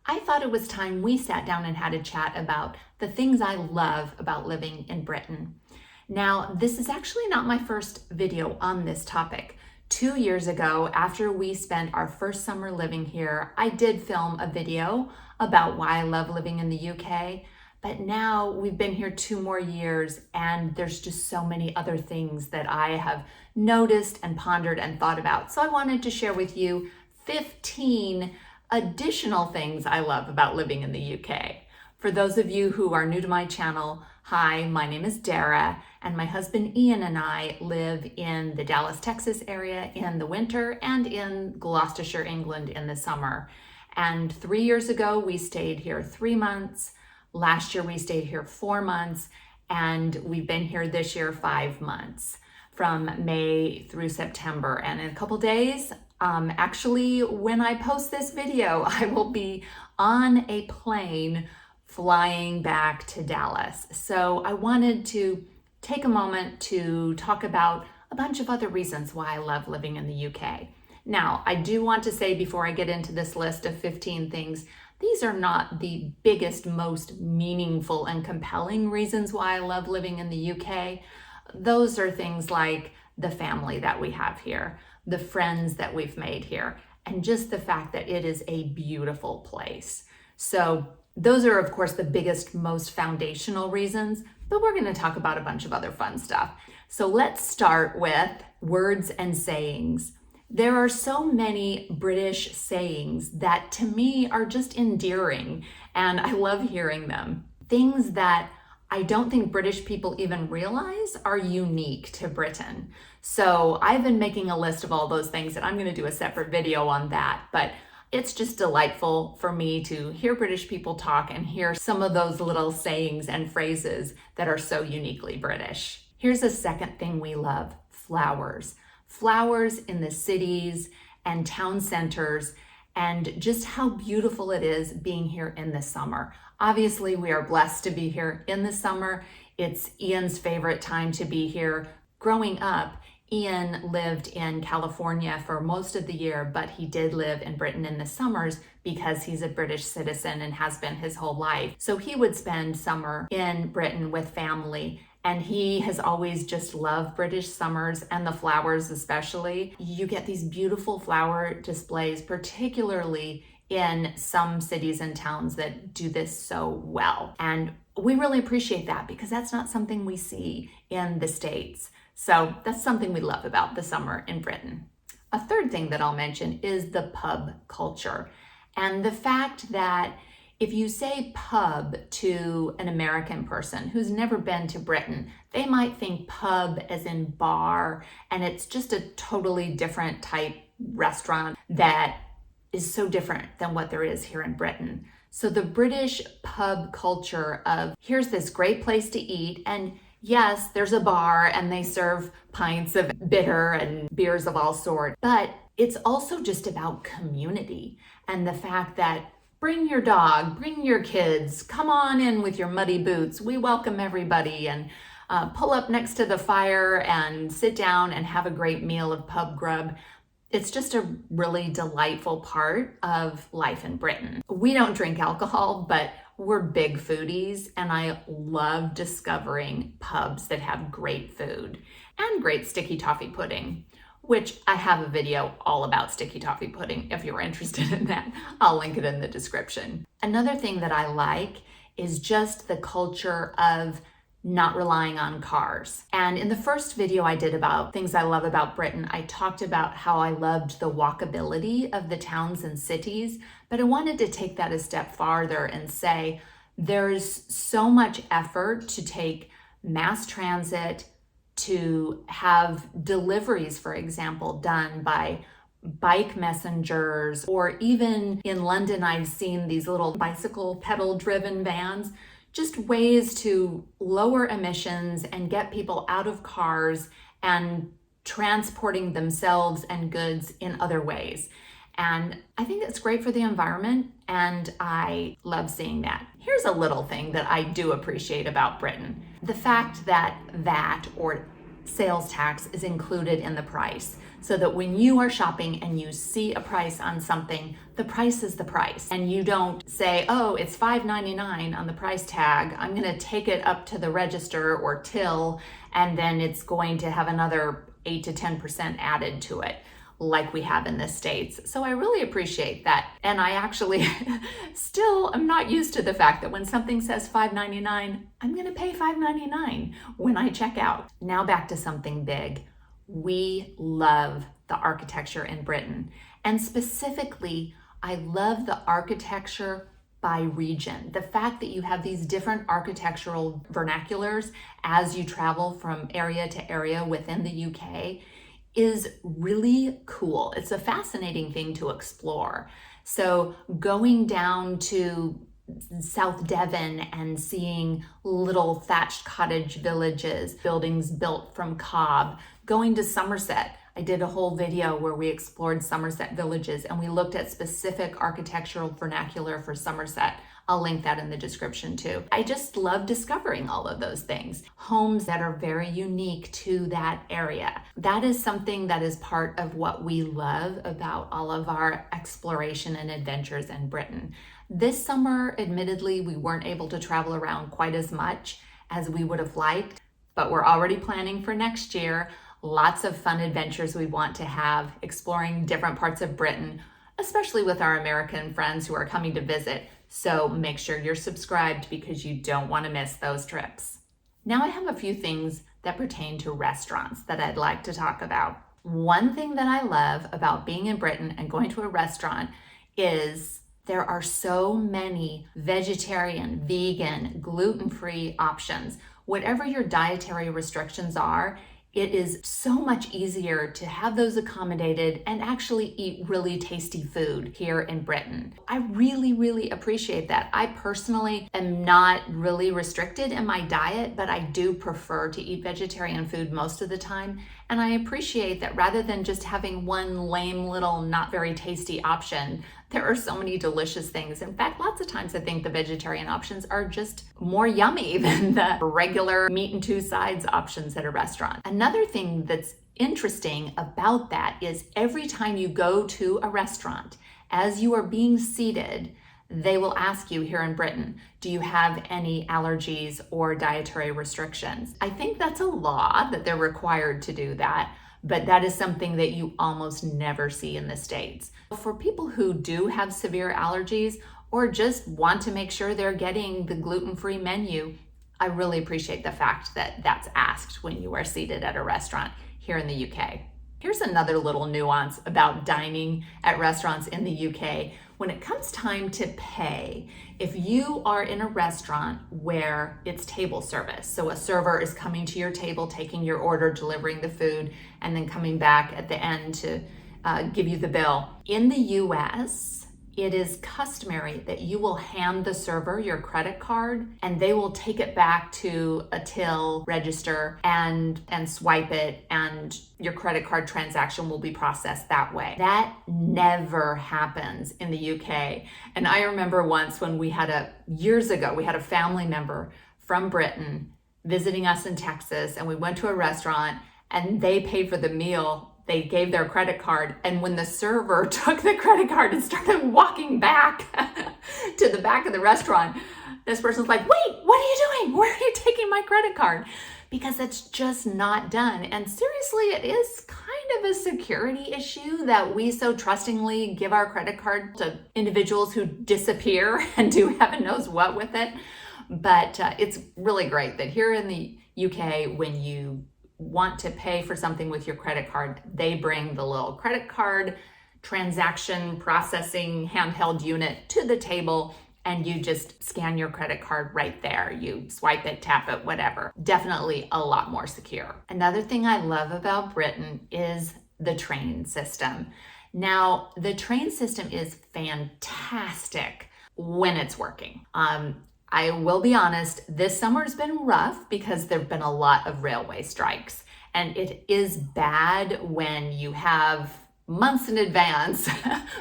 I thought it was time we sat down and had a chat about the things I love about living in Britain. Now, this is actually not my first video on this topic. 2 years ago, after we spent our first summer living here, I did film a video about why I love living in the UK. But now we've been here 2 more years and there's just so many other things that I have noticed and pondered and thought about. So I wanted to share with you 15 additional things I love about living in the UK. For those of you who are new to my channel, hi, my name is Dara, and my husband Ian and I live in the Dallas, Texas area in the winter and in Gloucestershire, England in the summer. And 3 years ago, we stayed here 3 months. Last year, we stayed here 4 months, and we've been here this year 5 months, from May through September. And in a couple days, actually, when I post this video, I will be on a plane flying back to Dallas. So I wanted to take a moment to talk about a bunch of other reasons why I love living in the UK. Now, I do want to say before I get into this list of 15 things, these are not the biggest, most meaningful and compelling reasons why I love living in the UK. Those are things like the family that we have here, the friends that we've made here, and just the fact that it is a beautiful place. So those are, of course, the biggest, most foundational reasons, but we're going to talk about a bunch of other fun stuff. So let's start with words and sayings. There are so many British sayings that to me are just endearing, and I love hearing them. Things that I don't think British people even realize are unique to Britain. So I've been making a list of all those things, and I'm going to do a separate video on that, but it's just delightful for me to hear British people talk and hear some of those little sayings and phrases that are so uniquely British. Here's a second thing we love: flowers. Flowers in the cities and town centers, and just how beautiful it is being here in the summer. Obviously, we are blessed to be here in the summer. It's Ian's favorite time to be here. Growing up, Ian lived in California for most of the year, but he did live in Britain in the summers because he's a British citizen and has been his whole life. So he would spend summer in Britain with family, and he has always just loved British summers and the flowers especially. You get these beautiful flower displays, particularly in some cities and towns that do this so well. And we really appreciate that because that's not something we see in the States. So that's something we love about the summer in Britain. A third thing that I'll mention is the pub culture, and the fact that if you say pub to an American person who's never been to Britain, they might think pub as in bar, and it's just a totally different type restaurant that is so different than what there is here in Britain. So the British pub culture of here's this great place to eat, and yes, there's a bar and they serve pints of bitter and beers of all sorts, but it's also just about community and the fact that bring your dog, bring your kids, come on in with your muddy boots. We welcome everybody, and pull up next to the fire and sit down and have a great meal of pub grub. It's just a really delightful part of life in Britain. We don't drink alcohol, but we're big foodies, and I love discovering pubs that have great food and great sticky toffee pudding, which I have a video all about sticky toffee pudding. If you're interested in that, I'll link it in the description. Another thing that I like is just the culture of not relying on cars. And in the first video I did about things I love about Britain, I talked about how I loved the walkability of the towns and cities, but I wanted to take that a step farther and say there's so much effort to take mass transit, to have deliveries, for example, done by bike messengers, or even in London, I've seen these little bicycle pedal driven vans, just ways to lower emissions and get people out of cars and transporting themselves and goods in other ways. And I think it's great for the environment, and I love seeing that. Here's a little thing that I do appreciate about Britain. The fact that or sales tax is included in the price, so that when you are shopping and you see a price on something, the price is the price. And you don't say, oh, it's $5.99 on the price tag, I'm gonna take it up to the register or till, and then it's going to have another 8 to 10% added to it, like we have in the States. So I really appreciate that. And I actually still am not used to the fact that when something says $5.99, I'm gonna pay $5.99 when I check out. Now back to something big. We love the architecture in Britain. And specifically, I love the architecture by region. The fact that you have these different architectural vernaculars as you travel from area to area within the UK is really cool. It's a fascinating thing to explore. So going down to South Devon and seeing little thatched cottage villages, buildings built from cob, going to Somerset. I did a whole video where we explored Somerset villages and we looked at specific architectural vernacular for Somerset. I'll link that in the description too. I just love discovering all of those things. Homes that are very unique to that area. That is something that is part of what we love about all of our exploration and adventures in Britain. This summer, admittedly, we weren't able to travel around quite as much as we would have liked, but we're already planning for next year. Lots of fun adventures we want to have, exploring different parts of Britain, especially with our American friends who are coming to visit. So make sure you're subscribed because you don't want to miss those trips. Now I have a few things that pertain to restaurants that I'd like to talk about. One thing that I love about being in Britain and going to a restaurant is there are so many vegetarian, vegan, gluten-free options. Whatever your dietary restrictions are, it is so much easier to have those accommodated and actually eat really tasty food here in Britain. I really, really appreciate that. I personally am not really restricted in my diet, but I do prefer to eat vegetarian food most of the time. And I appreciate that rather than just having one lame little not very tasty option, there are so many delicious things. In fact, lots of times I think the vegetarian options are just more yummy than the regular meat and two sides options at a restaurant. Another thing that's interesting about that is every time you go to a restaurant, as you are being seated, they will ask you here in Britain, do you have any allergies or dietary restrictions? I think that's a law that they're required to do that, but that is something that you almost never see in the States. For people who do have severe allergies or just want to make sure they're getting the gluten-free menu, I really appreciate the fact that that's asked when you are seated at a restaurant here in the UK. Here's another little nuance about dining at restaurants in the UK. When it comes time to pay, if you are in a restaurant where it's table service, so a server is coming to your table, taking your order, delivering the food, and then coming back at the end to give you the bill. In the US, it is customary that you will hand the server your credit card and they will take it back to a till register and swipe it, and your credit card transaction will be processed that way. That never happens in the UK. And I remember once when years ago, we had a family member from Britain visiting us in Texas, and we went to a restaurant and they paid for the meal. They gave their credit card, and when the server took the credit card and started walking back to the back of the restaurant, this person's like, wait, what are you doing? Where are you taking my credit card? Because it's just not done. And seriously, it is kind of a security issue that we so trustingly give our credit card to individuals who disappear and do heaven knows what with it. But it's really great that here in the UK, when you want to pay for something with your credit card, they bring the little credit card transaction processing handheld unit to the table, and you just scan your credit card right there. You swipe it, tap it, whatever. Definitely a lot more secure. Another thing I love about Britain is the train system. Now, the train system is fantastic when it's working. I will be honest, this summer's been rough because there've been a lot of railway strikes. And it is bad when you have months in advance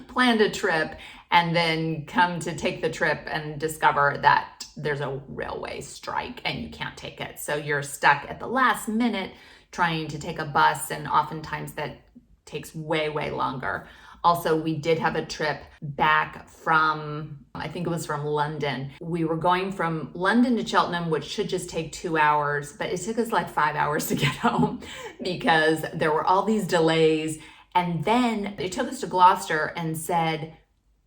planned a trip and then come to take the trip and discover that there's a railway strike and you can't take it. So you're stuck at the last minute trying to take a bus, and oftentimes that takes way, way longer. Also, we did have a trip back from, I think it was from London. We were going from London to Cheltenham, which should just take 2 hours, but it took us like 5 hours to get home because there were all these delays. And then they took us to Gloucester and said,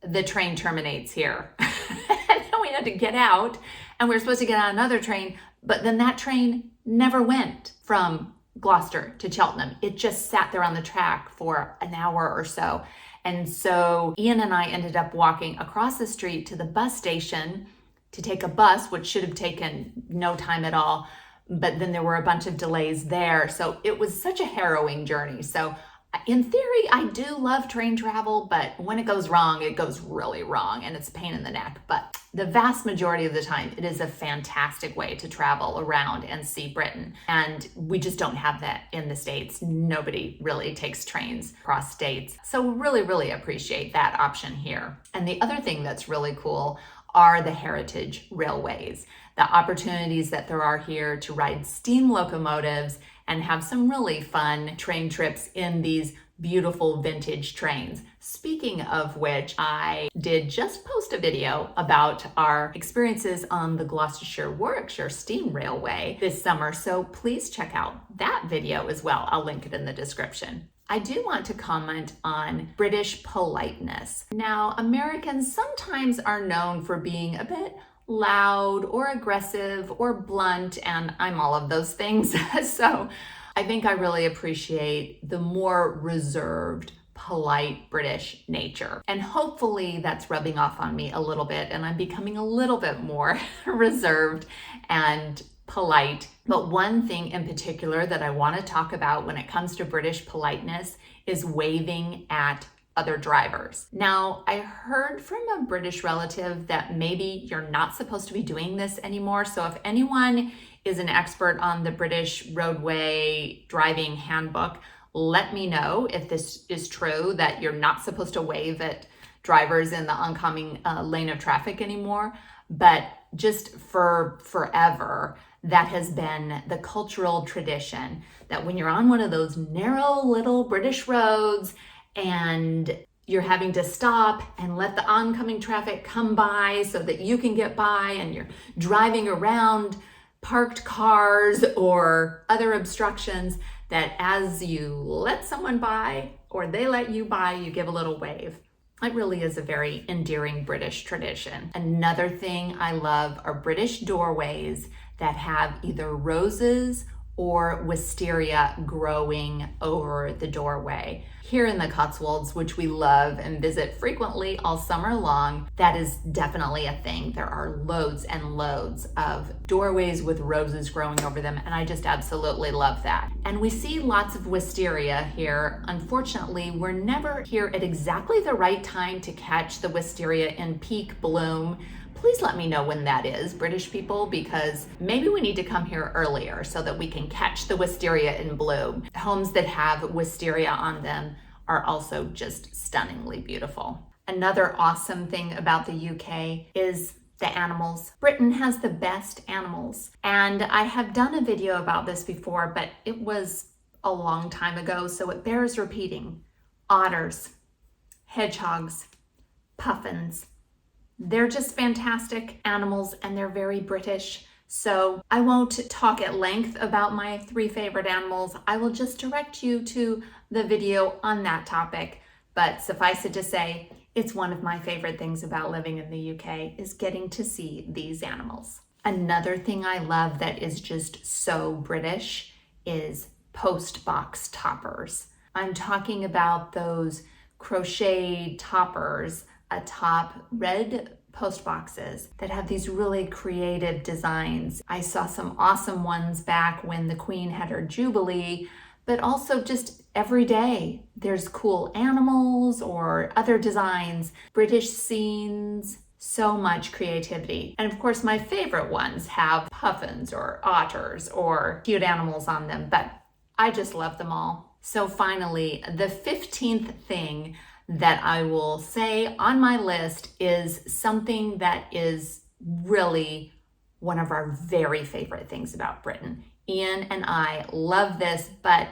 the train terminates here. And then we had to get out, and we were supposed to get on another train, but then that train never went from Gloucester to Cheltenham. It just sat there on the track for an hour or so. And so Ian and I ended up walking across the street to the bus station to take a bus, which should have taken no time at all. But then there were a bunch of delays there. So it was such a harrowing journey. So in theory, I do love train travel, but when it goes wrong, it goes really wrong, and it's a pain in the neck. But the vast majority of the time, it is a fantastic way to travel around and see Britain. And we just don't have that in the States. Nobody really takes trains across states. So really, really appreciate that option here. And the other thing that's really cool are the heritage railways, the opportunities that there are here to ride steam locomotives and have some really fun train trips in these beautiful vintage trains. Speaking of which, I did just post a video about our experiences on the Gloucestershire-Warwickshire Steam Railway this summer, so please check out that video as well. I'll link it in the description. I do want to comment on British politeness. Now, Americans sometimes are known for being a bit loud or aggressive or blunt, and I'm all of those things. So I think I really appreciate the more reserved, polite British nature. And hopefully that's rubbing off on me a little bit, and I'm becoming a little bit more reserved and polite. But one thing in particular that I want to talk about when it comes to British politeness is waving at other drivers. Now, I heard from a British relative that maybe you're not supposed to be doing this anymore. So if anyone is an expert on the British roadway driving handbook, let me know if this is true, that you're not supposed to wave at drivers in the oncoming lane of traffic anymore. But just for forever, that has been the cultural tradition that when you're on one of those narrow little British roads and you're having to stop and let the oncoming traffic come by so that you can get by, and you're driving around parked cars or other obstructions, that as you let someone by or they let you by, you give a little wave. It really is a very endearing British tradition. Another thing I love are British doorways that have either roses or wisteria growing over the doorway. Here in the Cotswolds, which we love and visit frequently all summer long, that is definitely a thing. There are loads and loads of doorways with roses growing over them, and I just absolutely love that. And we see lots of wisteria here. Unfortunately, we're never here at exactly the right time to catch the wisteria in peak bloom. Please let me know when that is, British people, because maybe we need to come here earlier so that we can catch the wisteria in bloom. Homes that have wisteria on them are also just stunningly beautiful. Another awesome thing about the UK is the animals. Britain has the best animals. And I have done a video about this before, but it was a long time ago, so it bears repeating. Otters, hedgehogs, puffins. They're just fantastic animals, and they're very British. So I won't talk at length about my 3 favorite animals. I will just direct you to the video on that topic. But suffice it to say, it's one of my favorite things about living in the UK is getting to see these animals. Another thing I love that is just so British is post box toppers. I'm talking about those crochet toppers atop red post boxes that have these really creative designs. I saw some awesome ones back when the Queen had her Jubilee, but also just every day there's cool animals or other designs, British scenes, so much creativity. And of course, my favorite ones have puffins or otters or cute animals on them, but I just love them all. So finally, the 15th thing that I will say on my list is something that is really one of our very favorite things about Britain. Ian and I love this, but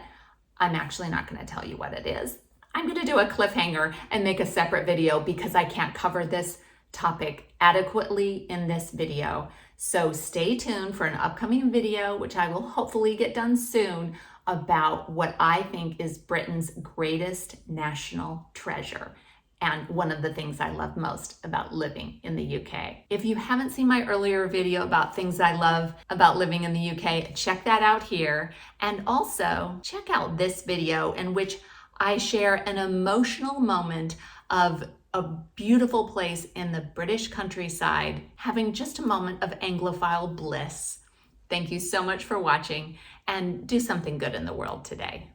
I'm actually not going to tell you what it is. I'm going to do a cliffhanger and make a separate video because I can't cover this topic adequately in this video. So stay tuned for an upcoming video, which I will hopefully get done soon, about what I think is Britain's greatest national treasure and one of the things I love most about living in the UK. If you haven't seen my earlier video about things I love about living in the UK, check that out here. And also check out this video in which I share an emotional moment of a beautiful place in the British countryside, having just a moment of anglophile bliss. Thank you so much for watching, and do something good in the world today.